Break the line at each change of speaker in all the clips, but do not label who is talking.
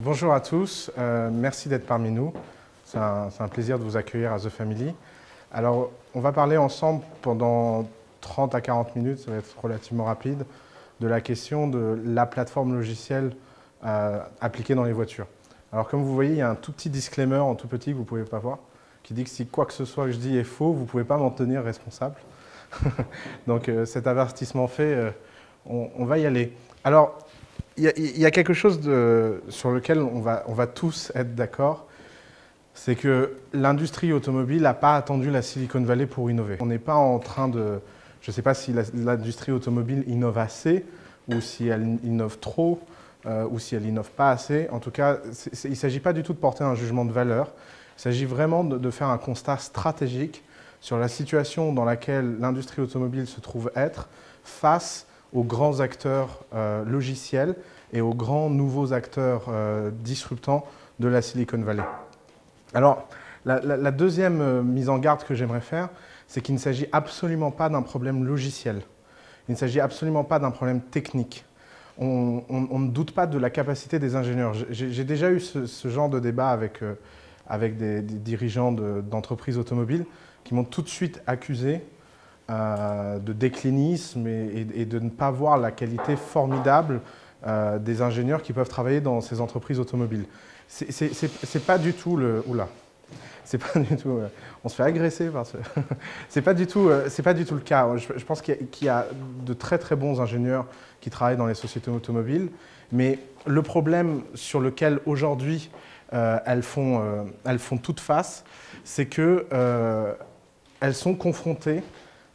Bonjour à tous, merci d'être parmi nous. C'est un plaisir de vous accueillir à The Family. Alors, on va parler ensemble pendant 30 à 40 minutes, ça va être relativement rapide, de la question de la plateforme logicielle appliquée dans les voitures. Alors, comme vous voyez, il y a un tout petit disclaimer en tout petit que vous ne pouvez pas voir, qui dit que si quoi que ce soit que je dis est faux, vous ne pouvez pas m'en tenir responsable. Donc, cet avertissement fait, on va y aller. Alors, il y a quelque chose sur lequel on va tous être d'accord, c'est que l'industrie automobile n'a pas attendu la Silicon Valley pour innover. On n'est pas en train de... Je ne sais pas si l'industrie automobile innove assez, ou si elle innove trop, ou si elle innove pas assez. En tout cas, il ne s'agit pas du tout de porter un jugement de valeur. Il s'agit vraiment de faire un constat stratégique sur la situation dans laquelle l'industrie automobile se trouve être face aux grands acteurs logiciels et aux grands nouveaux acteurs disruptants de la Silicon Valley. Alors, la deuxième mise en garde que j'aimerais faire, c'est qu'il ne s'agit absolument pas d'un problème logiciel. Il ne s'agit absolument pas d'un problème technique. On ne doute pas de la capacité des ingénieurs. J'ai déjà eu ce genre de débat avec des dirigeants d'entreprises automobiles qui m'ont tout de suite accusé de déclinisme et de ne pas voir la qualité formidable des ingénieurs qui peuvent travailler dans ces entreprises automobiles. C'est pas du tout le... Oula, c'est pas du tout... on se fait agresser par ce... c'est pas du tout le cas. Je pense qu'il y a de très très bons ingénieurs qui travaillent dans les sociétés automobiles, mais le problème sur lequel aujourd'hui elles font toute face, c'est que elles sont confrontées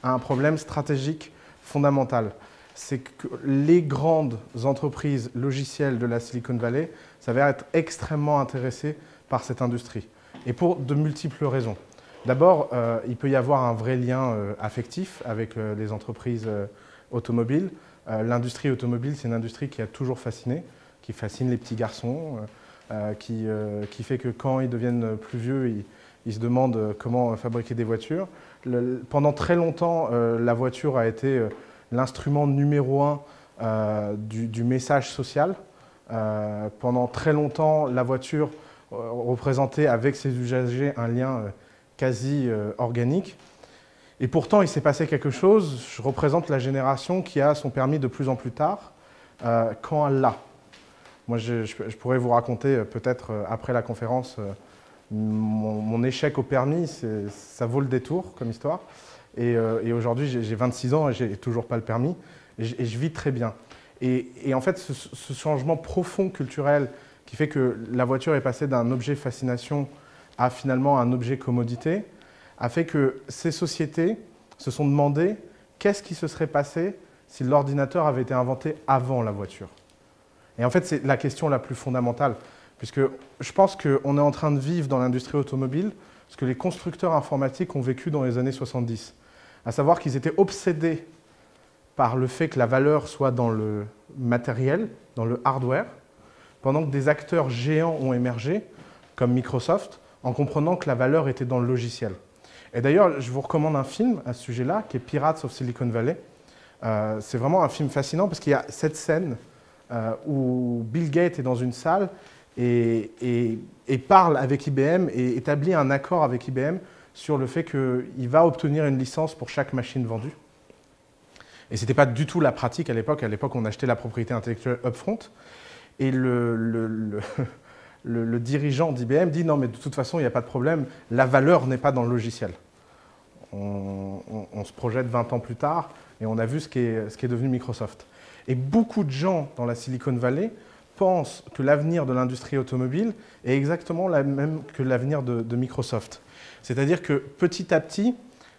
à un problème stratégique fondamental. C'est que les grandes entreprises logicielles de la Silicon Valley s'avèrent être extrêmement intéressées par cette industrie. Et pour de multiples raisons. D'abord, il peut y avoir un vrai lien affectif avec les entreprises automobiles. L'industrie automobile, c'est une industrie qui a toujours fasciné, qui fascine les petits garçons, qui fait que quand ils deviennent plus vieux, ils se demandent comment fabriquer des voitures. Pendant très longtemps, la voiture a été l'instrument numéro un du message social. Pendant très longtemps, la voiture représentait avec ses usagers un lien quasi organique. Et pourtant, il s'est passé quelque chose. Je représente la génération qui a son permis de plus en plus tard, quand elle l'a. Moi, je pourrais vous raconter peut-être après la conférence mon échec au permis, ça vaut le détour comme histoire. Et aujourd'hui, j'ai 26 ans et j'ai toujours pas le permis. Et je vis très bien. Et en fait, ce changement profond culturel qui fait que la voiture est passée d'un objet fascination à finalement un objet commodité, a fait que ces sociétés se sont demandé qu'est-ce qui se serait passé si l'ordinateur avait été inventé avant la voiture. Et en fait, c'est la question la plus fondamentale, puisque je pense qu'on est en train de vivre dans l'industrie automobile ce que les constructeurs informatiques ont vécu dans les années 70. À savoir qu'ils étaient obsédés par le fait que la valeur soit dans le matériel, dans le hardware, pendant que des acteurs géants ont émergé, comme Microsoft, en comprenant que la valeur était dans le logiciel. Et d'ailleurs, je vous recommande un film à ce sujet-là, qui est Pirates of Silicon Valley. C'est vraiment un film fascinant, parce qu'il y a cette scène où Bill Gates est dans une salle et parle avec IBM et établit un accord avec IBM sur le fait qu'il va obtenir une licence pour chaque machine vendue. Et ce n'était pas du tout la pratique à l'époque. À l'époque, on achetait la propriété intellectuelle upfront. Et le dirigeant d'IBM dit « Non, mais de toute façon, il n'y a pas de problème. La valeur n'est pas dans le logiciel. » On se projette 20 ans plus tard et on a vu ce qui est devenu Microsoft. Et beaucoup de gens dans la Silicon Valley pensent que l'avenir de l'industrie automobile est exactement le même que l'avenir de Microsoft. C'est-à-dire que petit à petit,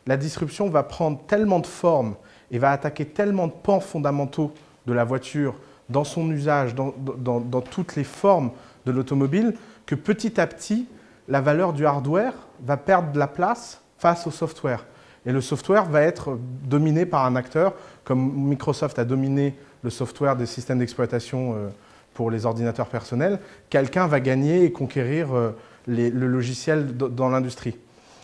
la disruption va prendre tellement de formes et va attaquer tellement de pans fondamentaux de la voiture, dans son usage, dans toutes les formes de l'automobile, que petit à petit, la valeur du hardware va perdre de la place face au software. Et le software va être dominé par un acteur, comme Microsoft a dominé le software des systèmes d'exploitation pour les ordinateurs personnels. Quelqu'un va gagner et conquérir le logiciel dans l'industrie.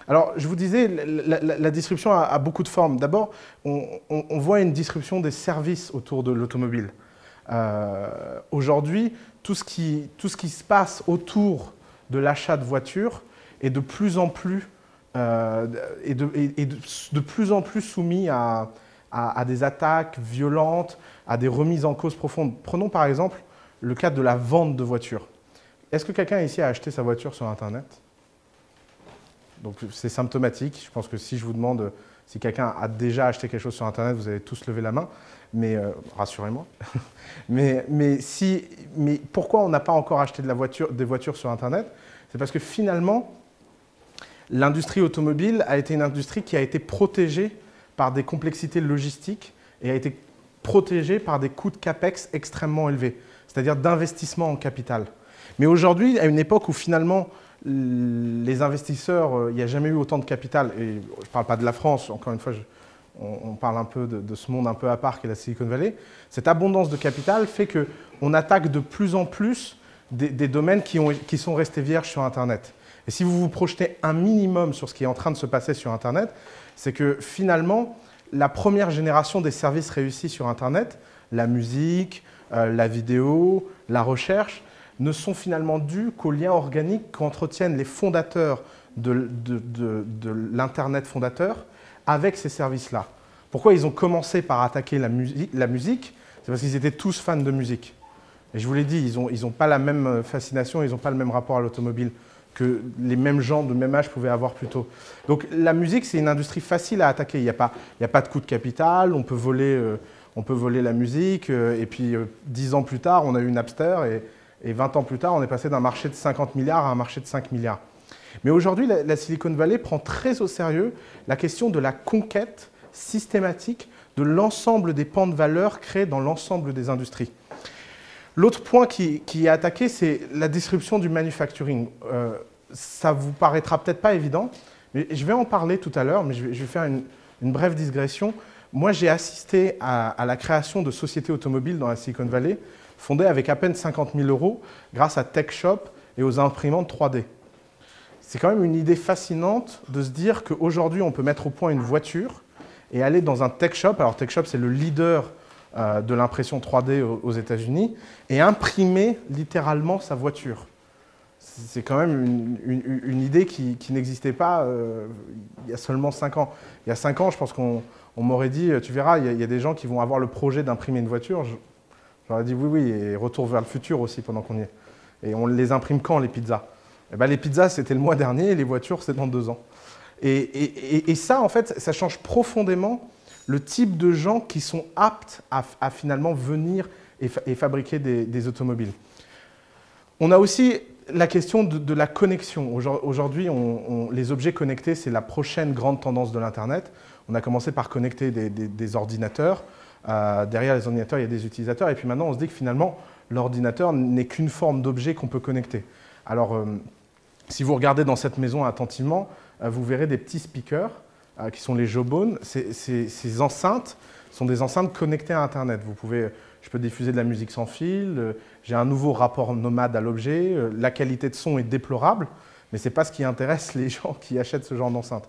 Alors, je vous disais, la disruption a beaucoup de formes. D'abord, on voit une disruption des services autour de l'automobile. Aujourd'hui, tout ce qui se passe autour de l'achat de voitures est de plus en plus, de plus en plus soumis à des attaques violentes, à des remises en cause profondes. Prenons par exemple le cas de la vente de voitures. Est-ce que quelqu'un ici a acheté sa voiture sur Internet? Donc c'est symptomatique. Je pense que si je vous demande si quelqu'un a déjà acheté quelque chose sur Internet, vous allez tous lever la main. Mais rassurez-moi. mais pourquoi on n'a pas encore acheté des voitures sur Internet? C'est parce que finalement, l'industrie automobile a été une industrie qui a été protégée par des complexités logistiques et a été protégée par des coûts de capex extrêmement élevés, c'est-à-dire d'investissement en capital. Mais aujourd'hui, à une époque où finalement les investisseurs, il n'y a jamais eu autant de capital, et je ne parle pas de la France, encore une fois, on parle un peu de ce monde un peu à part qu'est la Silicon Valley, cette abondance de capital fait qu'on attaque de plus en plus des domaines qui sont restés vierges sur Internet. Et si vous vous projetez un minimum sur ce qui est en train de se passer sur Internet, c'est que finalement, la première génération des services réussis sur Internet, la musique, la vidéo, la recherche, ne sont finalement dus qu'aux liens organiques qu'entretiennent les fondateurs de l'Internet fondateur avec ces services-là. Pourquoi ils ont commencé par attaquer la musique? C'est parce qu'ils étaient tous fans de musique. Et je vous l'ai dit, ils n'ont pas la même fascination, ils n'ont pas le même rapport à l'automobile que les mêmes gens de même âge pouvaient avoir plus tôt. Donc la musique, c'est une industrie facile à attaquer. Il n'y a pas de coût de capital, on peut voler la musique, et puis 10 ans plus tard, on a eu Napster, et 20 ans plus tard, on est passé d'un marché de 50 milliards à un marché de 5 milliards. Mais aujourd'hui, la Silicon Valley prend très au sérieux la question de la conquête systématique de l'ensemble des pans de valeur créés dans l'ensemble des industries. L'autre point qui est attaqué, c'est la disruption du manufacturing. Ça vous paraîtra peut-être pas évident, mais je vais en parler tout à l'heure, mais je vais faire une brève digression. Moi, j'ai assisté à la création de sociétés automobiles dans la Silicon Valley, fondées avec à peine 50 000 € grâce à TechShop et aux imprimantes 3D. C'est quand même une idée fascinante de se dire qu'aujourd'hui, on peut mettre au point une voiture et aller dans un TechShop. Alors TechShop, c'est le leader de l'impression 3D aux États-Unis, et imprimer littéralement sa voiture. C'est quand même une idée qui n'existait pas il y a seulement 5 ans. Il y a 5 ans, je pense qu'on m'aurait dit, tu verras, il y a des gens qui vont avoir le projet d'imprimer une voiture. J'aurais dit oui, oui, et retour vers le futur aussi pendant qu'on y est. Et on les imprime quand, les pizzas? Eh ben, les pizzas, c'était le mois dernier, et les voitures, c'est dans 2 ans. Et ça, en fait, ça change profondément le type de gens qui sont aptes à finalement venir et fabriquer des automobiles. On a aussi la question de la connexion. Aujourd'hui, les objets connectés, c'est la prochaine grande tendance de l'Internet. On a commencé par connecter des ordinateurs. Derrière les ordinateurs, il y a des utilisateurs. Et puis maintenant, on se dit que finalement, l'ordinateur n'est qu'une forme d'objet qu'on peut connecter. Alors, si vous regardez dans cette maison attentivement, vous verrez des petits speakers qui sont les Jawbone. Ces enceintes sont des enceintes connectées à Internet. Je peux diffuser de la musique sans fil, j'ai un nouveau rapport nomade à l'objet, la qualité de son est déplorable, mais ce n'est pas ce qui intéresse les gens qui achètent ce genre d'enceinte.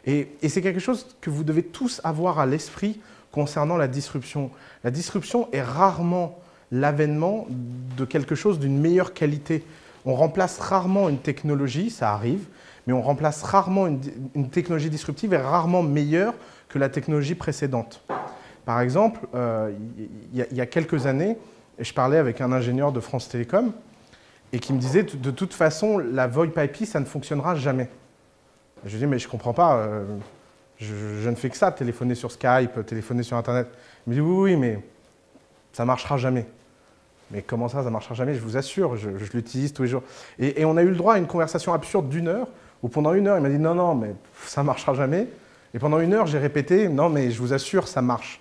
Et c'est quelque chose que vous devez tous avoir à l'esprit concernant la disruption. La disruption est rarement l'avènement de quelque chose d'une meilleure qualité. On remplace rarement une technologie, ça arrive, mais on remplace rarement une technologie disruptive est rarement meilleure que la technologie précédente. Par exemple, il y a quelques années, je parlais avec un ingénieur de France Télécom et qui me disait de toute façon, la VoIP IP, ça ne fonctionnera jamais. Je lui dis, mais je ne comprends pas, je ne fais que ça, téléphoner sur Skype, téléphoner sur Internet. Il me dit, oui, mais ça ne marchera jamais. Mais comment ça ne marchera jamais? Je vous assure, je l'utilise tous les jours. Et on a eu le droit à une conversation absurde d'1 heure, où pendant 1 heure, il m'a dit, non, non, mais ça ne marchera jamais. Et pendant 1 heure, j'ai répété, non, mais je vous assure, ça marche.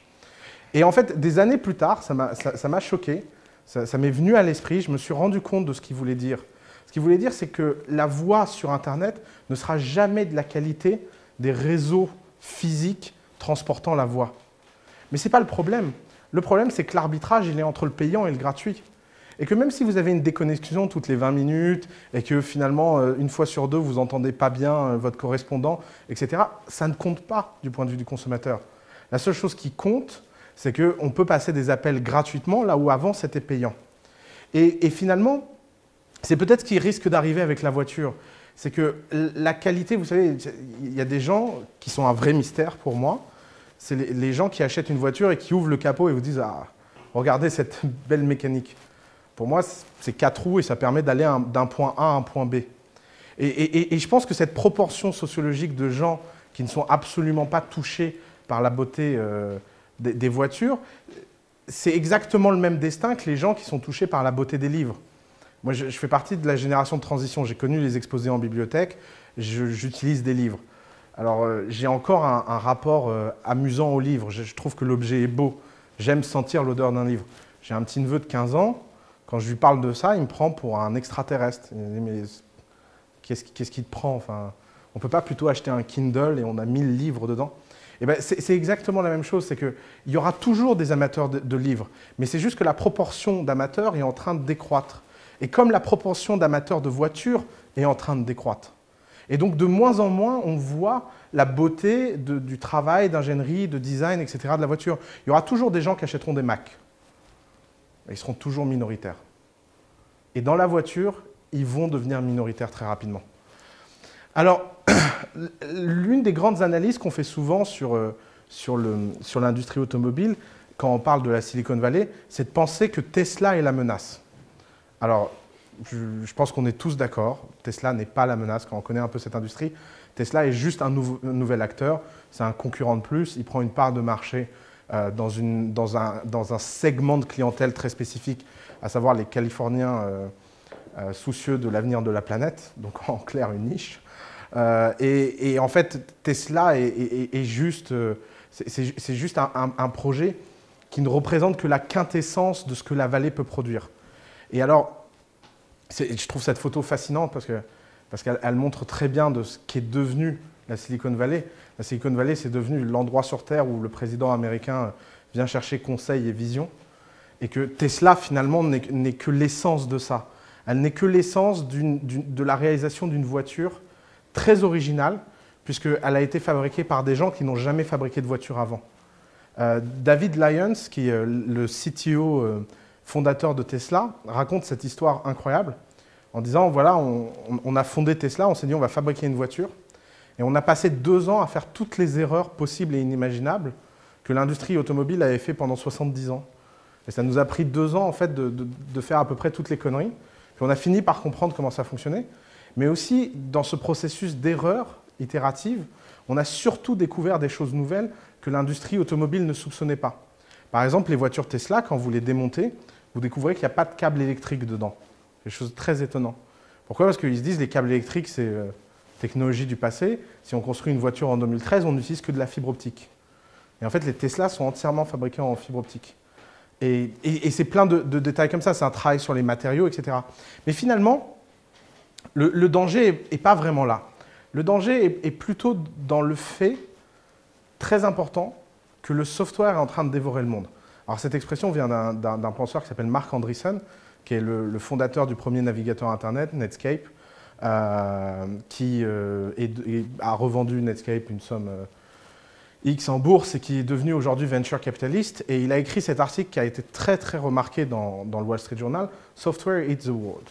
Et en fait, des années plus tard, ça m'a choqué, ça m'est venu à l'esprit, je me suis rendu compte de ce qu'il voulait dire. Ce qu'il voulait dire, c'est que la voix sur Internet ne sera jamais de la qualité des réseaux physiques transportant la voix. Mais ce n'est pas le problème. Le problème, c'est que l'arbitrage, il est entre le payant et le gratuit. Et que même si vous avez une déconnexion toutes les 20 minutes et que finalement, une fois sur 2, vous n'entendez pas bien votre correspondant, etc., ça ne compte pas du point de vue du consommateur. La seule chose qui compte, C'est qu'on peut passer des appels gratuitement, là où avant, c'était payant. Et finalement, c'est peut-être ce qui risque d'arriver avec la voiture. C'est que la qualité, vous savez, il y a des gens qui sont un vrai mystère pour moi. C'est les gens qui achètent une voiture et qui ouvrent le capot et vous disent « Ah, regardez cette belle mécanique ». Pour moi, c'est 4 roues et ça permet d'aller d'un point A à un point B. Et je pense que cette proportion sociologique de gens qui ne sont absolument pas touchés par la beauté des voitures, c'est exactement le même destin que les gens qui sont touchés par la beauté des livres. Moi, je fais partie de la génération de transition. J'ai connu les exposés en bibliothèque, j'utilise des livres. Alors, j'ai encore un rapport amusant au livre. Je trouve que l'objet est beau. J'aime sentir l'odeur d'un livre. J'ai un petit neveu de 15 ans. Quand je lui parle de ça, il me prend pour un extraterrestre. Il me dit, mais qu'est-ce qui te prend? Enfin, on ne peut pas plutôt acheter un Kindle et on a 1000 livres dedans? Et ben, c'est exactement la même chose. C'est qu'il y aura toujours des amateurs de livres. Mais c'est juste que la proportion d'amateurs est en train de décroître. Et comme la proportion d'amateurs de voitures est en train de décroître. Et donc, de moins en moins, on voit la beauté du travail, d'ingénierie, de design, etc. de la voiture. Il y aura toujours des gens qui achèteront des Mac. Ils seront toujours minoritaires. Et dans la voiture, ils vont devenir minoritaires très rapidement. Alors, l'une des grandes analyses qu'on fait souvent sur l'industrie automobile, quand on parle de la Silicon Valley, c'est de penser que Tesla est la menace. Alors, je pense qu'on est tous d'accord, Tesla n'est pas la menace quand on connaît un peu cette industrie. Tesla est juste un nouvel acteur, c'est un concurrent de plus, il prend une part de marché dans un segment de clientèle très spécifique, à savoir les Californiens soucieux de l'avenir de la planète, donc en clair une niche. Et en fait, Tesla est juste, c'est juste un projet qui ne représente que la quintessence de ce que la vallée peut produire. Et alors, je trouve cette photo fascinante parce qu'elle montre très bien de ce qu'est devenu la Silicon Valley. La Silicon Valley, c'est devenu l'endroit sur Terre où le président américain vient chercher conseil et vision. Et que Tesla, finalement, n'est que l'essence de ça. Elle n'est que l'essence de la réalisation d'une voiture très originale, puisqu'elle a été fabriquée par des gens qui n'ont jamais fabriqué de voiture avant. David Lyons, qui est le CTO fondateur de Tesla, raconte cette histoire incroyable en disant, voilà, on a fondé Tesla, on s'est dit on va fabriquer une voiture, et on a passé 2 ans à faire toutes les erreurs possibles et inimaginables que l'industrie automobile avait fait pendant 70 ans. Et ça nous a pris 2 ans en fait, de faire à peu près toutes les conneries. Puis on a fini par comprendre comment ça fonctionnait. Mais aussi, dans ce processus d'erreur itérative, on a surtout découvert des choses nouvelles que l'industrie automobile ne soupçonnait pas. Par exemple, les voitures Tesla, quand vous les démontez, vous découvrez qu'il n'y a pas de câble électrique dedans. C'est quelque chose de très étonnant. Pourquoi? Parce qu'ils se disent que les câbles électriques, c'est technologie du passé. Si on construit une voiture en 2013, on n'utilise que de la fibre optique. Et en fait, les Tesla sont entièrement fabriqués en fibre optique. Et c'est plein de détails comme ça. C'est un travail sur les matériaux, etc. Mais finalement, le danger n'est pas vraiment là. Le danger est plutôt dans le fait, très important, que le software est en train de dévorer le monde. Alors cette expression vient d'un penseur qui s'appelle Marc Andreessen, qui est le fondateur du premier navigateur Internet, Netscape, qui a revendu Netscape une somme X en bourse et qui est devenu aujourd'hui venture capitaliste. Et il a écrit cet article qui a été très très remarqué dans le Wall Street Journal, « Software eats the world ».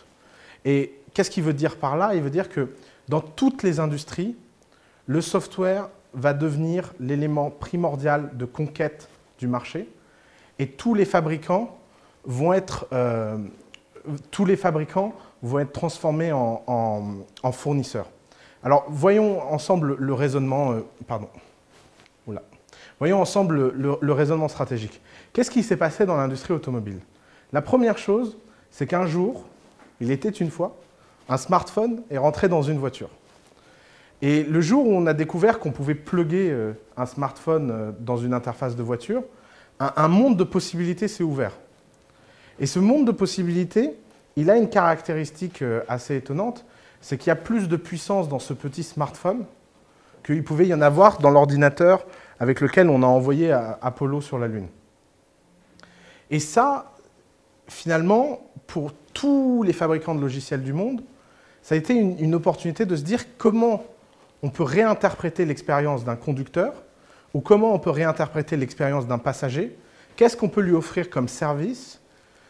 Et qu'est-ce qu'il veut dire par là? Il veut dire que dans toutes les industries, le software va devenir l'élément primordial de conquête du marché et tous les fabricants vont être transformés en fournisseurs. Alors, voyons ensemble le raisonnement, Voyons ensemble le raisonnement stratégique. Qu'est-ce qui s'est passé dans l'industrie automobile? La première chose, c'est qu'un jour, il était une fois, un smartphone est rentré dans une voiture. Et le jour où on a découvert qu'on pouvait plugger un smartphone dans une interface de voiture, un monde de possibilités s'est ouvert. Et ce monde de possibilités, il a une caractéristique assez étonnante, c'est qu'il y a plus de puissance dans ce petit smartphone qu'il pouvait y en avoir dans l'ordinateur avec lequel on a envoyé Apollo sur la Lune. Et ça, finalement, pour tous les fabricants de logiciels du monde, ça a été une opportunité de se dire comment on peut réinterpréter l'expérience d'un conducteur ou comment on peut réinterpréter l'expérience d'un passager qu'est-ce qu'on peut lui offrir comme service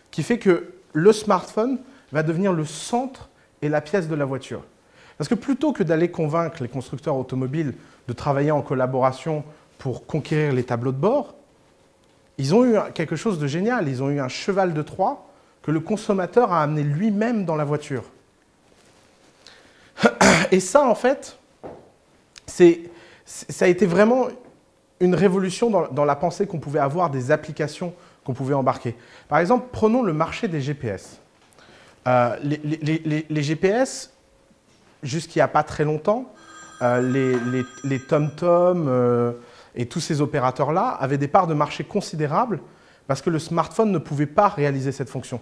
qui fait que le smartphone va devenir le centre et la pièce de la voiture. Parce que plutôt que d'aller convaincre les constructeurs automobiles de travailler en collaboration pour conquérir les tableaux de bord, ils ont eu quelque chose de génial. Ils ont eu un cheval de Troie que le consommateur a amené lui-même dans la voiture. Et ça, en fait, ça a été vraiment une révolution dans la pensée qu'on pouvait avoir des applications qu'on pouvait embarquer. Par exemple, prenons le marché des GPS. Les GPS, jusqu'il n'y a pas très longtemps, les TomTom et tous ces opérateurs-là avaient des parts de marché considérables parce que le smartphone ne pouvait pas réaliser cette fonction.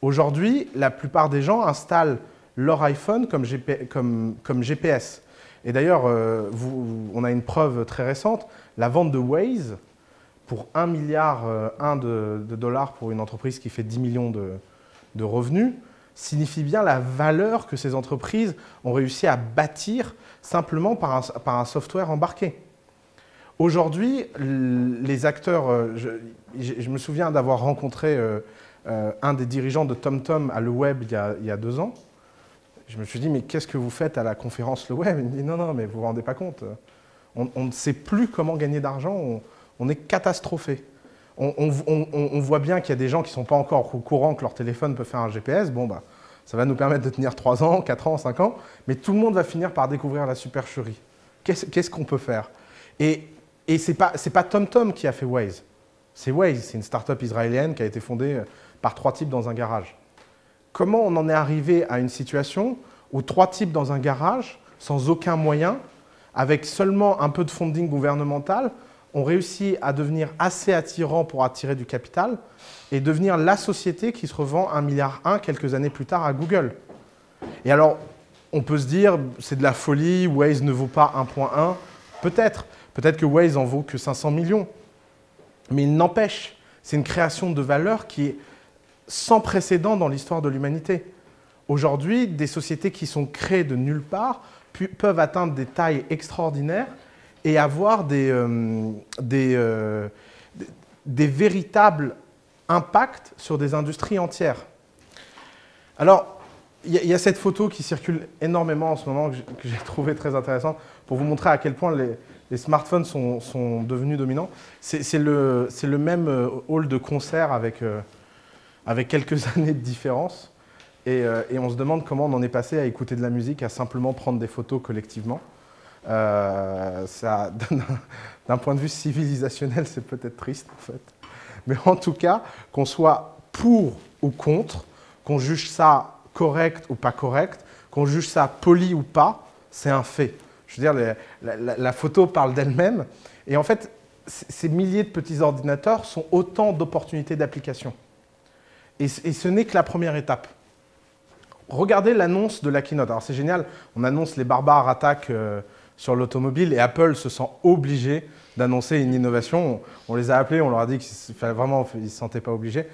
Aujourd'hui, la plupart des gens installent leur iPhone comme GPS. Et d'ailleurs, on a une preuve très récente, la vente de Waze pour 1,1 milliard de dollars pour une entreprise qui fait 10 millions de revenus, signifie bien la valeur que ces entreprises ont réussi à bâtir simplement par un software embarqué. Aujourd'hui, les acteurs, je me souviens d'avoir rencontré un des dirigeants de TomTom à Le Web il y a 2 ans. Je me suis dit, mais qu'est-ce que vous faites à la conférence Le Web? Il me dit, non, mais vous vous rendez pas compte. On ne sait plus comment gagner d'argent, on est catastrophé. On voit bien qu'il y a des gens qui ne sont pas encore au courant que leur téléphone peut faire un GPS. Bon, bah, ça va nous permettre de tenir 3 ans, 4 ans, 5 ans, mais tout le monde va finir par découvrir la supercherie. Qu'est-ce qu'on peut faire? Et ce n'est pas TomTom qui a fait Waze. C'est Waze, c'est une start-up israélienne qui a été fondée par 3 types dans un garage. Comment on en est arrivé à une situation où 3 types dans un garage, sans aucun moyen, avec seulement un peu de funding gouvernemental, ont réussi à devenir assez attirants pour attirer du capital et devenir la société qui se revend 1,1 milliard quelques années plus tard à Google. Et alors, on peut se dire, c'est de la folie, Waze ne vaut pas 1,1. Peut-être que Waze en vaut que 500 millions. Mais il n'empêche, c'est une création de valeur qui est sans précédent dans l'histoire de l'humanité. Aujourd'hui, des sociétés qui sont créées de nulle part peuvent atteindre des tailles extraordinaires et avoir des véritables impacts sur des industries entières. Alors, il y a cette photo qui circule énormément en ce moment, que j'ai trouvée très intéressante, pour vous montrer à quel point les smartphones sont devenus dominants. C'est le même hall de concert avec quelques années de différence. Et on se demande comment on en est passé à écouter de la musique, à simplement prendre des photos collectivement. D'un point de vue civilisationnel, c'est peut-être triste en fait. Mais en tout cas, qu'on soit pour ou contre, qu'on juge ça correct ou pas correct, qu'on juge ça poli ou pas, c'est un fait. Je veux dire, la photo parle d'elle-même. Et en fait, ces milliers de petits ordinateurs sont autant d'opportunités d'application. Et ce n'est que la première étape. Regardez l'annonce de la keynote. Alors c'est génial, on annonce les barbares attaques sur l'automobile et Apple se sent obligé d'annoncer une innovation. On les a appelés, on leur a dit qu'ils ne se sentaient pas obligés.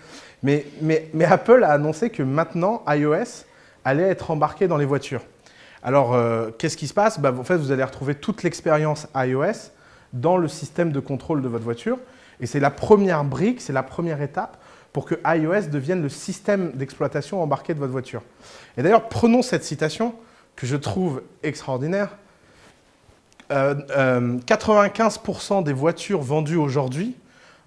Mais Apple a annoncé que maintenant, iOS allait être embarqué dans les voitures. Alors, qu'est-ce qui se passe? En fait, vous allez retrouver toute l'expérience iOS dans le système de contrôle de votre voiture. Et c'est la première brique, c'est la première étape pour que iOS devienne le système d'exploitation embarqué de votre voiture. Et d'ailleurs, prenons cette citation que je trouve extraordinaire. 95% des voitures vendues aujourd'hui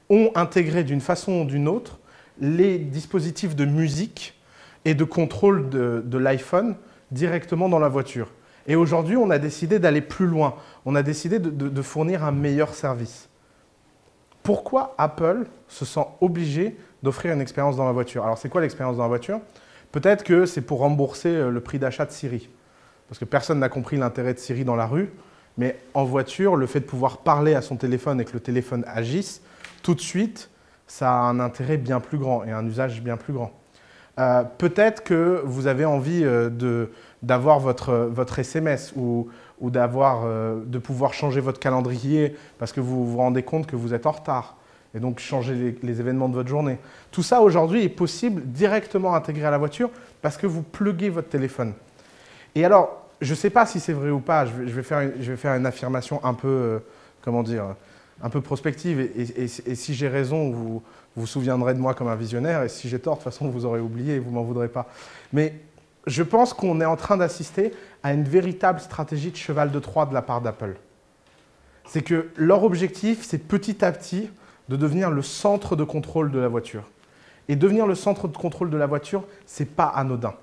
ont intégré d'une façon ou d'une autre les dispositifs de musique et de contrôle de l'iPhone directement dans la voiture. Et aujourd'hui, on a décidé d'aller plus loin. On a décidé de fournir un meilleur service. Pourquoi Apple se sent obligé d'offrir une expérience dans la voiture? Alors, c'est quoi l'expérience dans la voiture? Peut-être que c'est pour rembourser le prix d'achat de Siri. Parce que personne n'a compris l'intérêt de Siri dans la rue. Mais en voiture, le fait de pouvoir parler à son téléphone et que le téléphone agisse, tout de suite, ça a un intérêt bien plus grand et un usage bien plus grand. Peut-être que vous avez envie d'avoir votre SMS ou de pouvoir changer votre calendrier parce que vous vous rendez compte que vous êtes en retard et donc changer les événements de votre journée. Tout ça aujourd'hui est possible directement intégré à la voiture parce que vous pluguez votre téléphone. Et alors, je ne sais pas si c'est vrai ou pas, je vais faire une affirmation un peu, comment dire, un peu prospective. Et si j'ai raison, vous vous souviendrez de moi comme un visionnaire. Et si j'ai tort, de toute façon, vous aurez oublié et vous m'en voudrez pas. Mais je pense qu'on est en train d'assister à une véritable stratégie de cheval de Troie de la part d'Apple. C'est que leur objectif, c'est petit à petit de devenir le centre de contrôle de la voiture. Et devenir le centre de contrôle de la voiture, ce n'est pas anodin.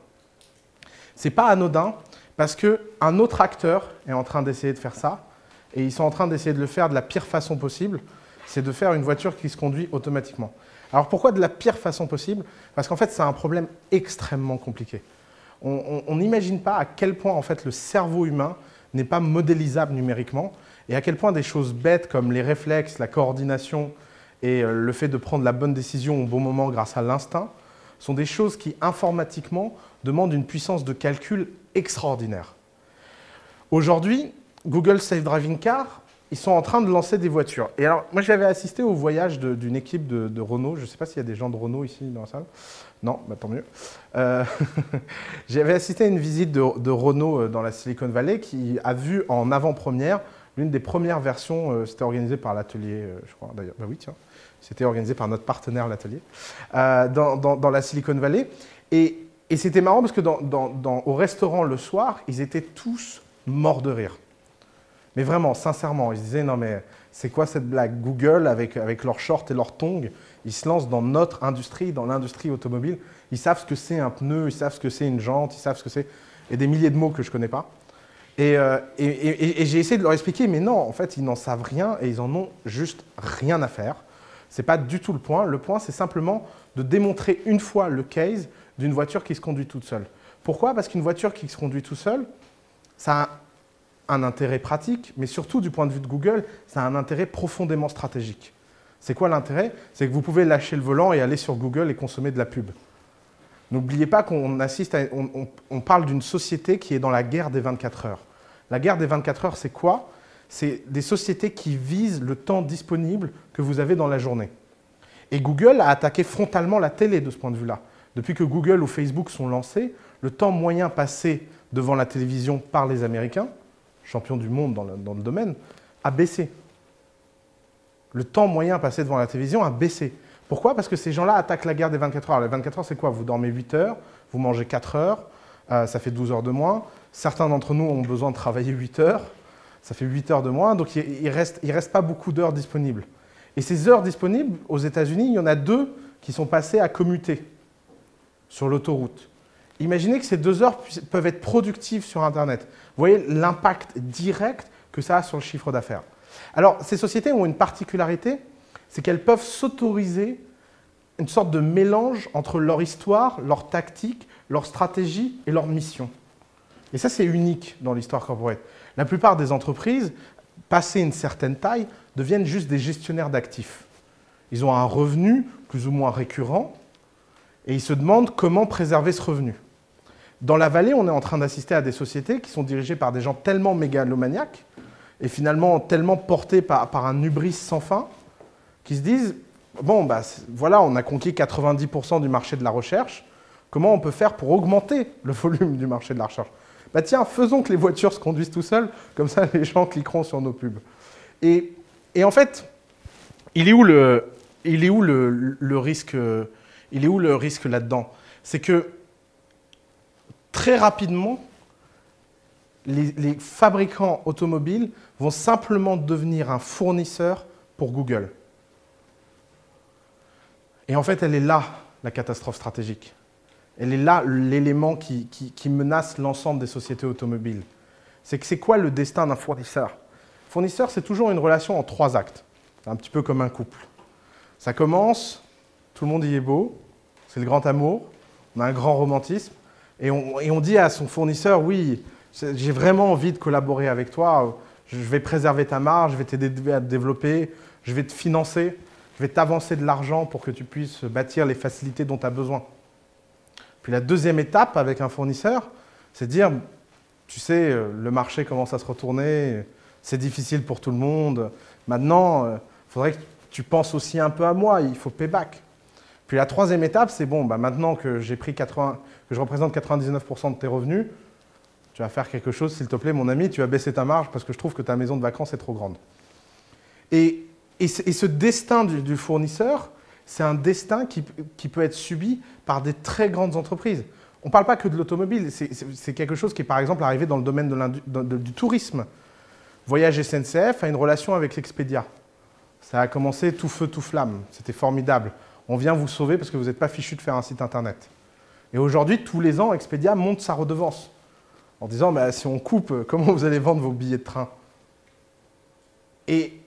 Ce n'est pas anodin parce qu'un autre acteur est en train d'essayer de faire ça, et ils sont en train d'essayer de le faire de la pire façon possible, c'est de faire une voiture qui se conduit automatiquement. Alors pourquoi de la pire façon possible? Parce qu'en fait, c'est un problème extrêmement compliqué. On n'imagine pas à quel point en fait, le cerveau humain n'est pas modélisable numériquement, et à quel point des choses bêtes comme les réflexes, la coordination et le fait de prendre la bonne décision au bon moment grâce à l'instinct sont des choses qui, informatiquement, demandent une puissance de calcul extraordinaire. Aujourd'hui, Google Safe Driving Car, ils sont en train de lancer des voitures. Et alors, moi, j'avais assisté au voyage d'une équipe de Renault. Je ne sais pas s'il y a des gens de Renault ici dans la salle. Non, bah, tant mieux. J'avais assisté à une visite de Renault dans la Silicon Valley qui a vu en avant-première l'une des premières versions, c'était organisé par l'atelier, je crois d'ailleurs, bah oui tiens, c'était organisé par notre partenaire l'atelier, dans la Silicon Valley. Et c'était marrant parce que au restaurant le soir, ils étaient tous morts de rire. Mais vraiment, sincèrement, ils se disaient, non mais c'est quoi cette blague? Google, avec leurs shorts et leurs tongs, ils se lancent dans notre industrie, dans l'industrie automobile. Ils savent ce que c'est un pneu, ils savent ce que c'est une jante, ils savent ce que c'est, et des milliers de mots que je ne connais pas. Et j'ai essayé de leur expliquer, mais non, en fait, ils n'en savent rien et ils en ont juste rien à faire. Ce n'est pas du tout le point. Le point, c'est simplement de démontrer une fois le case d'une voiture qui se conduit toute seule. Pourquoi? Parce qu'une voiture qui se conduit toute seule, ça a un intérêt pratique, mais surtout du point de vue de Google, ça a un intérêt profondément stratégique. C'est quoi l'intérêt? C'est que vous pouvez lâcher le volant et aller sur Google et consommer de la pub. N'oubliez pas qu'on assiste on parle d'une société qui est dans la guerre des 24 heures. La guerre des 24 heures, c'est quoi? C'est des sociétés qui visent le temps disponible que vous avez dans la journée. Et Google a attaqué frontalement la télé de ce point de vue-là. Depuis que Google ou Facebook sont lancés, le temps moyen passé devant la télévision par les Américains, champions du monde dans le domaine, a baissé. Le temps moyen passé devant la télévision a baissé. Pourquoi? Parce que ces gens-là attaquent la guerre des 24 heures. Les 24 heures, c'est quoi? Vous dormez 8 heures, vous mangez 4 heures, ça fait 12 heures de moins. Certains d'entre nous ont besoin de travailler 8 heures, ça fait 8 heures de moins, donc il ne reste pas beaucoup d'heures disponibles. Et ces heures disponibles, aux États-Unis, il y en a 2 qui sont passées à commuter sur l'autoroute. Imaginez que ces 2 heures peuvent être productives sur Internet. Vous voyez l'impact direct que ça a sur le chiffre d'affaires. Alors, ces sociétés ont une particularité, c'est qu'elles peuvent s'autoriser une sorte de mélange entre leur histoire, leur tactique, leur stratégie et leur mission. Et ça, c'est unique dans l'histoire corporate. La plupart des entreprises, passées une certaine taille, deviennent juste des gestionnaires d'actifs. Ils ont un revenu plus ou moins récurrent et ils se demandent comment préserver ce revenu. Dans la vallée, on est en train d'assister à des sociétés qui sont dirigées par des gens tellement mégalomaniaques et finalement tellement portés par un hubris sans fin, qui se disent, bon, bah, voilà, on a conquis 90% du marché de la recherche, comment on peut faire pour augmenter le volume du marché de la recherche? Bah tiens, faisons que les voitures se conduisent tout seuls, comme ça les gens cliqueront sur nos pubs. Et en fait, il est où le risque là-dedans? C'est que très rapidement, les fabricants automobiles vont simplement devenir un fournisseur pour Google. Et en fait, elle est là, la catastrophe stratégique. Elle est là l'élément qui menace l'ensemble des sociétés automobiles. C'est que c'est quoi le destin d'un fournisseur? Fournisseur, c'est toujours une relation en 3 actes. C'est un petit peu comme un couple. Ça commence, tout le monde y est beau, c'est le grand amour, on a un grand romantisme, et on dit à son fournisseur, oui, j'ai vraiment envie de collaborer avec toi, je vais préserver ta marge, je vais t'aider à te développer, je vais te financer, je vais t'avancer de l'argent pour que tu puisses bâtir les facilités dont tu as besoin. Puis la deuxième étape avec un fournisseur, c'est de dire, tu sais, le marché commence à se retourner, c'est difficile pour tout le monde. Maintenant, il faudrait que tu penses aussi un peu à moi, il faut payback. Puis la troisième étape, c'est bon, bah maintenant que j'ai pris que je représente 99% de tes revenus, tu vas faire quelque chose, s'il te plaît, mon ami, tu vas baisser ta marge parce que je trouve que ta maison de vacances est trop grande. Et Et ce destin du fournisseur, c'est un destin qui peut être subi par des très grandes entreprises. On ne parle pas que de l'automobile, c'est quelque chose qui est par exemple arrivé dans le domaine du tourisme. Voyage SNCF a une relation avec Expedia. Ça a commencé tout feu, tout flamme. C'était formidable. On vient vous sauver parce que vous n'êtes pas fichu de faire un site internet. Et aujourd'hui, tous les ans, Expedia monte sa redevance en disant bah, si on coupe, comment vous allez vendre vos billets de train? Et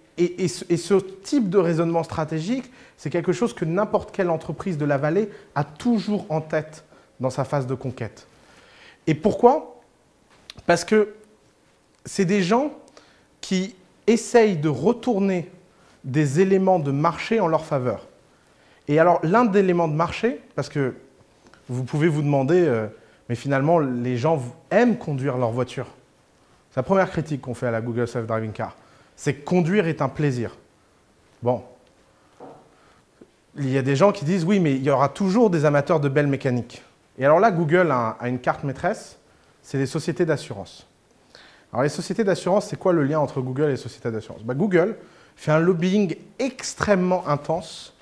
ce type de raisonnement stratégique, c'est quelque chose que n'importe quelle entreprise de la vallée a toujours en tête dans sa phase de conquête. Et pourquoi? Parce que c'est des gens qui essayent de retourner des éléments de marché en leur faveur. Et alors, l'un des éléments de marché, parce que vous pouvez vous demander, mais finalement, les gens aiment conduire leur voiture. C'est la première critique qu'on fait à la Google Self-Driving Car. C'est que conduire est un plaisir. Bon. Il y a des gens qui disent, oui, mais il y aura toujours des amateurs de belles mécaniques. Et alors là, Google a une carte maîtresse, c'est les sociétés d'assurance. Alors les sociétés d'assurance, c'est quoi le lien entre Google et les sociétés d'assurance? Google fait un lobbying extrêmement intense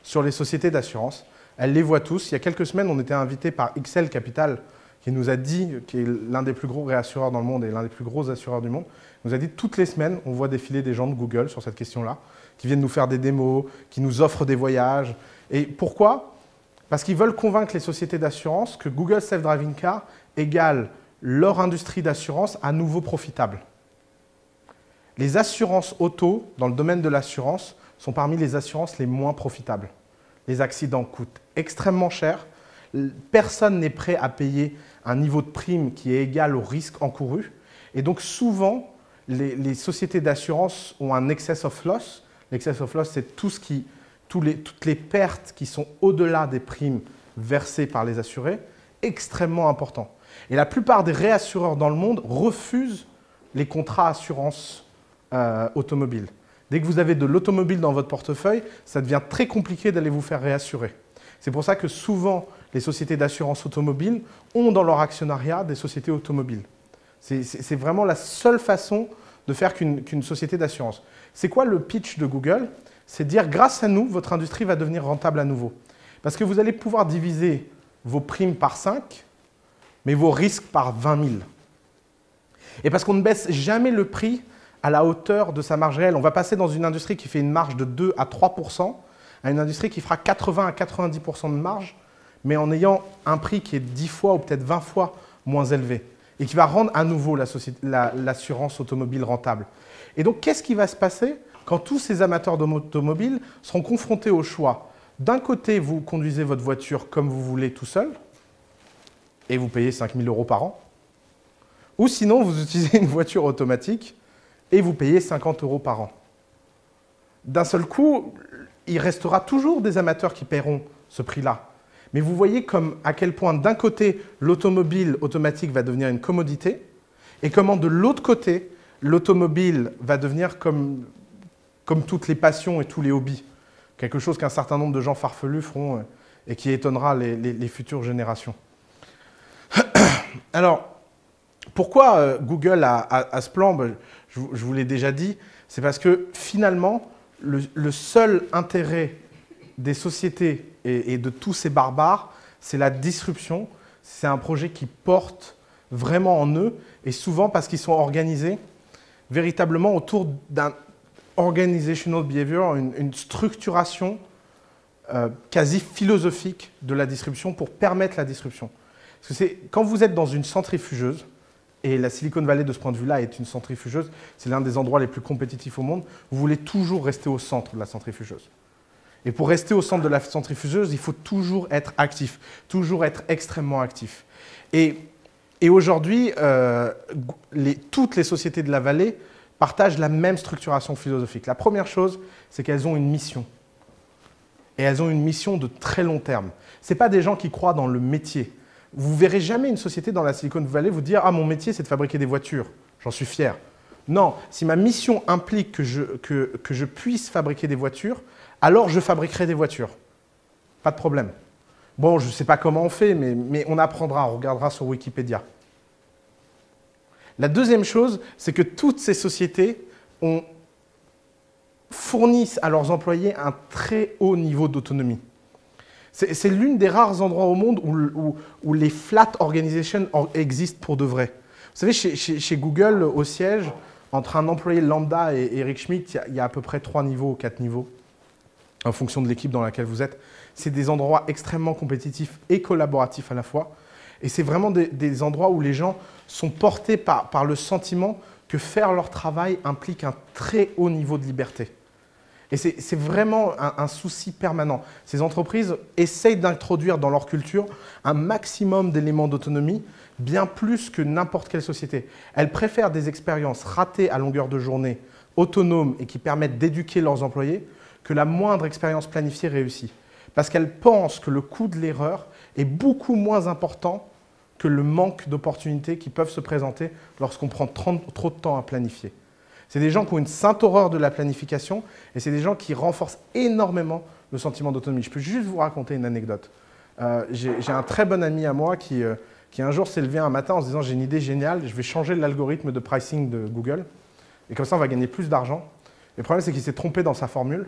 sur les sociétés d'assurance. Elle les voit tous. Il y a quelques semaines, on était invité par XL Capital, qui nous a dit, qui est l'un des plus gros réassureurs dans le monde et l'un des plus gros assureurs du monde, nous a dit toutes les semaines, on voit défiler des gens de Google sur cette question-là, qui viennent nous faire des démos, qui nous offrent des voyages. Et pourquoi? Parce qu'ils veulent convaincre les sociétés d'assurance que Google Self-Driving Car égale leur industrie d'assurance à nouveau profitable. Les assurances auto, dans le domaine de l'assurance, sont parmi les assurances les moins profitables. Les accidents coûtent extrêmement cher. Personne n'est prêt à payer un niveau de prime qui est égal au risque encouru. Et donc souvent, les sociétés d'assurance ont un excess of loss. L'excess of loss, c'est toutes les pertes qui sont au-delà des primes versées par les assurés, extrêmement important. Et la plupart des réassureurs dans le monde refusent les contrats assurance automobile. Dès que vous avez de l'automobile dans votre portefeuille, ça devient très compliqué d'aller vous faire réassurer. C'est pour ça que souvent, les sociétés d'assurance automobile ont dans leur actionnariat des sociétés automobiles. C'est vraiment la seule façon de faire qu'une société d'assurance. C'est quoi le pitch de Google? C'est de dire, grâce à nous, votre industrie va devenir rentable à nouveau. Parce que vous allez pouvoir diviser vos primes par 5, mais vos risques par 20 000. Et parce qu'on ne baisse jamais le prix à la hauteur de sa marge réelle. On va passer dans une industrie qui fait une marge de 2 à 3% à une industrie qui fera 80 à 90% de marge, mais en ayant un prix qui est 10 fois ou peut-être 20 fois moins élevé et qui va rendre à nouveau l'assurance automobile rentable. Et donc, qu'est-ce qui va se passer quand tous ces amateurs d'automobile seront confrontés au choix? D'un côté, vous conduisez votre voiture comme vous voulez tout seul et vous payez 5 000 € par an. Ou sinon, vous utilisez une voiture automatique et vous payez 50 € par an. D'un seul coup, il restera toujours des amateurs qui paieront ce prix-là. Mais vous voyez à quel point, d'un côté, l'automobile automatique va devenir une commodité et comment, de l'autre côté, l'automobile va devenir comme toutes les passions et tous les hobbies. Quelque chose qu'un certain nombre de gens farfelus feront et qui étonnera les futures générations. Alors, pourquoi Google a ce plan? Je vous l'ai déjà dit, c'est parce que finalement, le seul intérêt des sociétés et de tous ces barbares, c'est la disruption. C'est un projet qui porte vraiment en eux, et souvent parce qu'ils sont organisés véritablement autour d'un organizational behavior, une structuration quasi philosophique de la disruption pour permettre la disruption. Parce que quand vous êtes dans une centrifugeuse, et la Silicon Valley de ce point de vue-là est une centrifugeuse, c'est l'un des endroits les plus compétitifs au monde, vous voulez toujours rester au centre de la centrifugeuse. Et pour rester au centre de la centrifugeuse, il faut toujours être actif, toujours être extrêmement actif. Et aujourd'hui, toutes les sociétés de la vallée partagent la même structuration philosophique. La première chose, c'est qu'elles ont une mission. Et elles ont une mission de très long terme. Ce n'est pas des gens qui croient dans le métier. Vous ne verrez jamais une société dans la Silicon Valley vous dire « Ah, mon métier, c'est de fabriquer des voitures. J'en suis fier. » Non, si ma mission implique que je puisse fabriquer des voitures, alors je fabriquerai des voitures. Pas de problème. Bon, je ne sais pas comment on fait, mais on apprendra, on regardera sur Wikipédia. La deuxième chose, c'est que toutes ces sociétés fournissent à leurs employés un très haut niveau d'autonomie. C'est l'une des rares endroits au monde où les flat organizations existent pour de vrai. Vous savez, chez Google, au siège, entre un employé lambda et Eric Schmidt, il y a à peu près 3 niveaux, 4 niveaux, en fonction de l'équipe dans laquelle vous êtes. C'est des endroits extrêmement compétitifs et collaboratifs à la fois. Et c'est vraiment des endroits où les gens sont portés par le sentiment que faire leur travail implique un très haut niveau de liberté. Et c'est vraiment un souci permanent. Ces entreprises essayent d'introduire dans leur culture un maximum d'éléments d'autonomie, bien plus que n'importe quelle société. Elles préfèrent des expériences ratées à longueur de journée, autonomes et qui permettent d'éduquer leurs employés, que la moindre expérience planifiée réussie. Parce qu'elles pensent que le coût de l'erreur est beaucoup moins important que le manque d'opportunités qui peuvent se présenter lorsqu'on prend trop de temps à planifier. C'est des gens qui ont une sainte horreur de la planification et c'est des gens qui renforcent énormément le sentiment d'autonomie. Je peux juste vous raconter une anecdote. J'ai un très bon ami à moi qui un jour s'est levé un matin en se disant « j'ai une idée géniale, je vais changer l'algorithme de pricing de Google et comme ça on va gagner plus d'argent ». Le problème c'est qu'il s'est trompé dans sa formule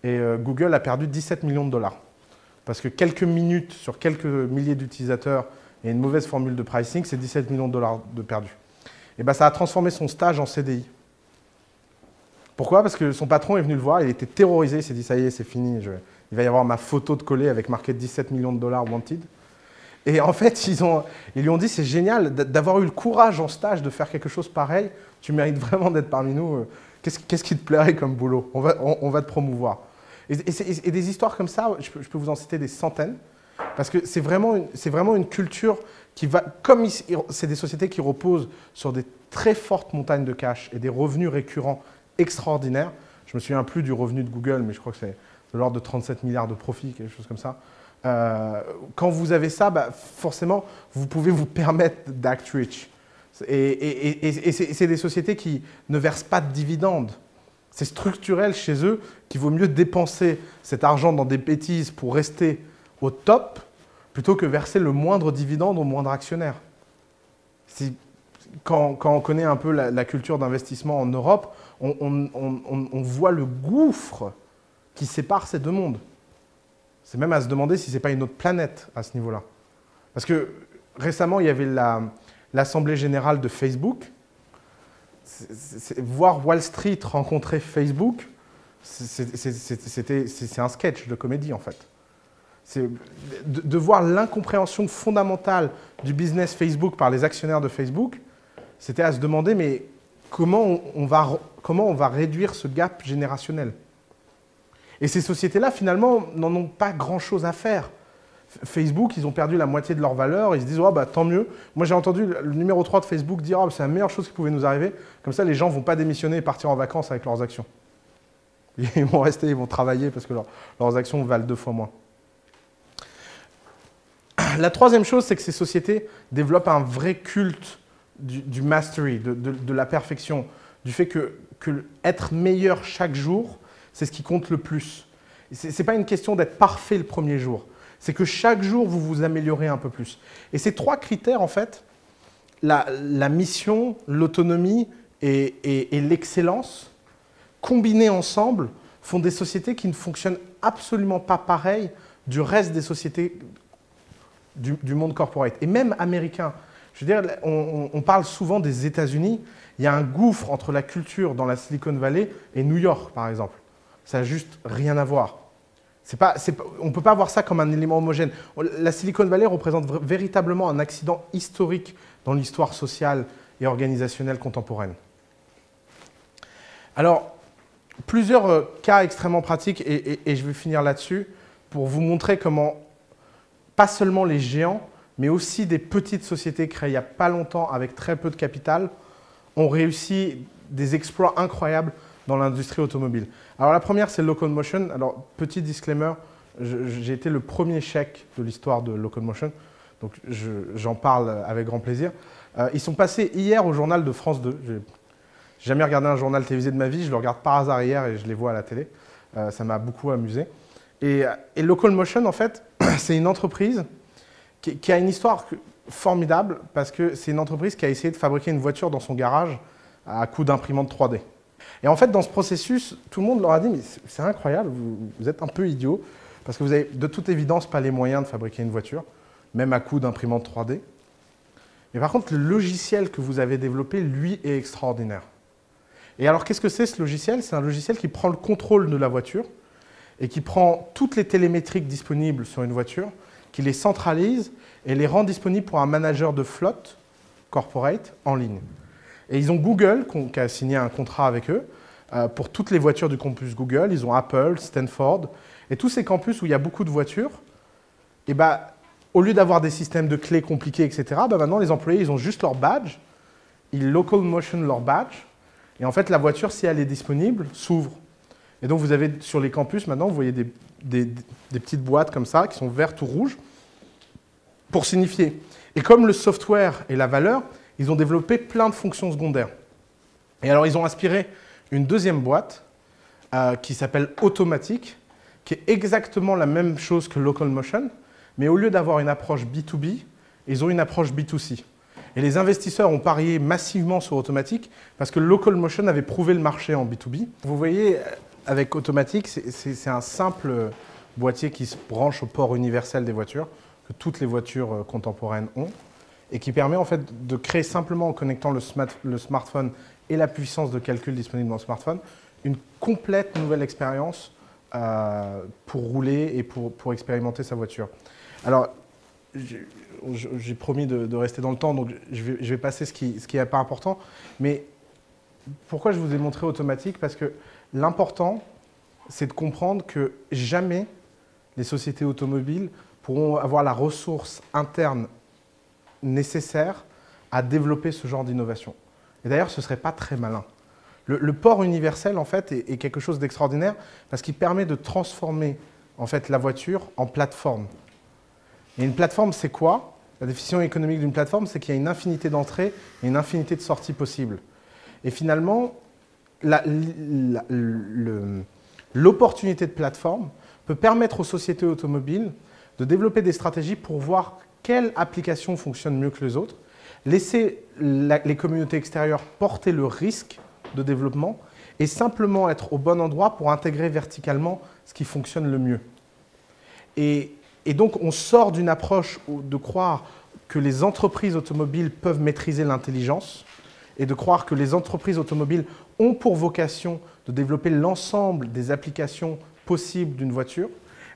et Google a perdu 17 millions de dollars. Parce que quelques minutes sur quelques milliers d'utilisateurs et une mauvaise formule de pricing, c'est 17 millions de dollars de perdus. Et ben, ça a transformé son stage en CDI. Pourquoi? Parce que son patron est venu le voir, il était terrorisé, il s'est dit « ça y est, c'est fini, il va y avoir ma photo de collée avec marqué 17 millions de dollars wanted ». Et en fait, ils lui ont dit « c'est génial d'avoir eu le courage en stage de faire quelque chose pareil, tu mérites vraiment d'être parmi nous, qu'est-ce qui te plairait comme boulot? On va te promouvoir ». Et des histoires comme ça, je peux vous en citer des centaines, parce que c'est vraiment une culture qui va, comme c'est des sociétés qui reposent sur des très fortes montagnes de cash et des revenus récurrents extraordinaires. Je ne me souviens plus du revenu de Google, mais je crois que c'est de l'ordre de 37 milliards de profits, quelque chose comme ça. Quand vous avez ça, bah, forcément, vous pouvez vous permettre d'act rich. Et c'est des sociétés qui ne versent pas de dividendes. C'est structurel chez eux qu'il vaut mieux dépenser cet argent dans des bêtises pour rester au top plutôt que verser le moindre dividende au moindre actionnaire. Quand on connaît un peu la culture d'investissement en Europe, on voit le gouffre qui sépare ces deux mondes. C'est même à se demander si ce n'est pas une autre planète à ce niveau-là. Parce que récemment, il y avait l'Assemblée générale de Facebook. Voir Wall Street rencontrer Facebook, c'est un sketch de comédie en fait. De voir l'incompréhension fondamentale du business Facebook par les actionnaires de Facebook, c'était à se demander mais comment on va réduire ce gap générationnel? Et ces sociétés-là, finalement, n'en ont pas grand-chose à faire. Facebook, ils ont perdu la moitié de leur valeur, ils se disent oh, bah, tant mieux. Moi j'ai entendu le numéro 3 de Facebook dire oh, c'est la meilleure chose qui pouvait nous arriver, comme ça les gens ne vont pas démissionner et partir en vacances avec leurs actions. Ils vont rester, ils vont travailler parce que leurs actions valent 2 fois moins. La troisième chose, c'est que ces sociétés développent un vrai culte du mastery, de la perfection, du fait que être meilleur chaque jour, c'est ce qui compte le plus. Ce n'est pas une question d'être parfait le premier jour. C'est que chaque jour, vous vous améliorez un peu plus. Et ces 3 critères, en fait, la mission, l'autonomie et l'excellence, combinés ensemble, font des sociétés qui ne fonctionnent absolument pas pareil du reste des sociétés du monde corporate, et même américain. Je veux dire, on parle souvent des États-Unis. Il y a un gouffre entre la culture dans la Silicon Valley et New York, par exemple. Ça n'a juste rien à voir. On ne peut pas voir ça comme un élément homogène. La Silicon Valley représente véritablement un accident historique dans l'histoire sociale et organisationnelle contemporaine. Alors, plusieurs cas extrêmement pratiques, et je vais finir là-dessus, pour vous montrer comment, pas seulement les géants, mais aussi des petites sociétés créées il n'y a pas longtemps avec très peu de capital, ont réussi des exploits incroyables dans l'industrie automobile. Alors la première, c'est Locomotion. Alors, petit disclaimer, j'ai été le premier chèque de l'histoire de Locomotion, donc j'en parle avec grand plaisir. Ils sont passés hier au journal de France 2. Je n'ai jamais regardé un journal télévisé de ma vie, je le regarde par hasard hier et je les vois à la télé. Ça m'a beaucoup amusé. Et Locomotion, en fait, c'est une entreprise qui a une histoire formidable parce que c'est une entreprise qui a essayé de fabriquer une voiture dans son garage à coup d'imprimante 3D. Et en fait, dans ce processus, tout le monde leur a dit, mais c'est incroyable, vous êtes un peu idiots, parce que vous n'avez de toute évidence pas les moyens de fabriquer une voiture, même à coup d'imprimante 3D. Mais par contre, le logiciel que vous avez développé, lui, est extraordinaire. Et alors, qu'est-ce que c'est ce logiciel? C'est un logiciel qui prend le contrôle de la voiture et qui prend toutes les télémétriques disponibles sur une voiture, qui les centralise et les rend disponibles pour un manager de flotte corporate en ligne. Et ils ont Google, qui a signé un contrat avec eux, pour toutes les voitures du campus Google. Ils ont Apple, Stanford, et tous ces campus où il y a beaucoup de voitures, et au lieu d'avoir des systèmes de clés compliqués, etc., maintenant les employés, ils ont juste leur badge, ils local motion leur badge, et en fait la voiture, si elle est disponible, s'ouvre. Et donc vous avez sur les campus, maintenant, vous voyez des petites boîtes comme ça, qui sont vertes ou rouges, pour signifier. Et comme le software et la valeur, ils ont développé plein de fonctions secondaires. Et alors ils ont inspiré une deuxième boîte qui s'appelle Automatic, qui est exactement la même chose que Local Motion, mais au lieu d'avoir une approche B2B, ils ont une approche B2C. Et les investisseurs ont parié massivement sur Automatic parce que Local Motion avait prouvé le marché en B2B. Vous voyez, avec Automatic, c'est un simple boîtier qui se branche au port universel des voitures, que toutes les voitures contemporaines ont, et qui permet en fait de créer simplement en connectant le smartphone et la puissance de calcul disponible dans le smartphone, une complète nouvelle expérience pour rouler et pour expérimenter sa voiture. Alors, j'ai promis de rester dans le temps, donc je vais passer ce qui n'est pas important. Mais pourquoi je vous ai montré Automatic? Parce que l'important, c'est de comprendre que jamais les sociétés automobiles pourront avoir la ressource interne nécessaire à développer ce genre d'innovation. Et d'ailleurs, ce ne serait pas très malin. Le port universel, en fait, est quelque chose d'extraordinaire parce qu'il permet de transformer en fait, la voiture en plateforme. Et une plateforme, c'est quoi? La définition économique d'une plateforme, c'est qu'il y a une infinité d'entrées et une infinité de sorties possibles. Et finalement, l'opportunité de plateforme peut permettre aux sociétés automobiles de développer des stratégies pour voir quelle application fonctionne mieux que les autres, laisser les communautés extérieures porter le risque de développement et simplement être au bon endroit pour intégrer verticalement ce qui fonctionne le mieux. Et donc, on sort d'une approche de croire que les entreprises automobiles peuvent maîtriser l'intelligence et de croire que les entreprises automobiles ont pour vocation de développer l'ensemble des applications possibles d'une voiture,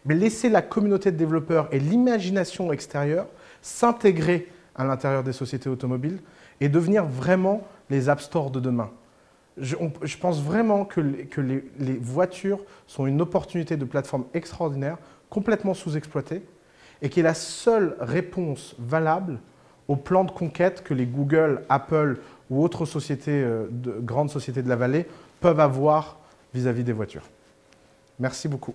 mais laisser la communauté de développeurs et l'imagination extérieure s'intégrer à l'intérieur des sociétés automobiles et devenir vraiment les App Store de demain. Je pense vraiment que les voitures sont une opportunité de plateforme extraordinaire, complètement sous-exploitée, et qui est la seule réponse valable au plan de conquête que les Google, Apple ou autres sociétés, grandes sociétés de la vallée peuvent avoir vis-à-vis des voitures. Merci beaucoup.